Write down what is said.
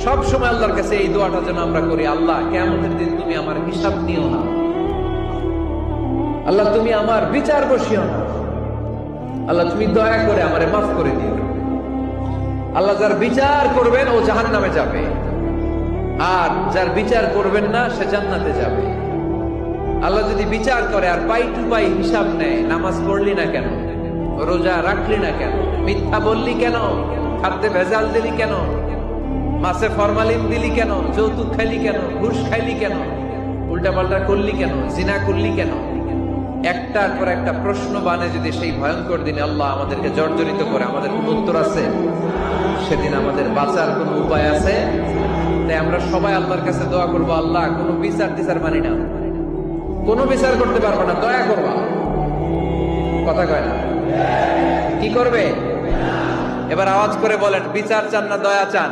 সব সময় আল্লাহর কাছে এই দোয়াটা যেন আমরা করি, আল্লাহ কিয়ামতের দিন তুমি আমার হিসাব নিও না, আল্লাহ তুমি আমার বিচার বসিও না, আল্লাহ তুমি দয়া করে আমারে মাফ করে দিও। আল্লাহ যার বিচার করবেন ও জাহান্নামে যাবে, আর যার বিচার করবেন না সে জান্নাতে যাবে। আল্লাহ যদি বিচার করে আর পাই টু পাই হিসাব নেয়, নামাজ পড়লি না কেন, রোজা রাখলি না কেন, মিথ্যা বললি কেন, খাদ্যে ভেজাল দিলি কেন, মাছে ফরমালিন দিলি কেন, যৌতুক খাইলি কেন, ঘুষ খাইলি কেন, উল্টাপাল্টা করলি কেন, জিনা করলি কেন, একটার পর একটা প্রশ্ন বানে যদি সেই ভয়ঙ্কর দিনে আল্লাহ আমাদেরকে জর্জরিত করে, আমাদের কোন উত্তর আছে? সেদিন আমাদের বাঁচার কোন উপায় আছে? তাই আমরা সবাই আল্লাহর কাছে দোয়া করবো, আল্লাহ কোনো বিচার মানি না, কোনো বিচার করতে পারবো না, দয়া করবা। কথা কয় না? কি করবে? এবার আওয়াজ করে বলেন, বিচার চান না দয়া চান?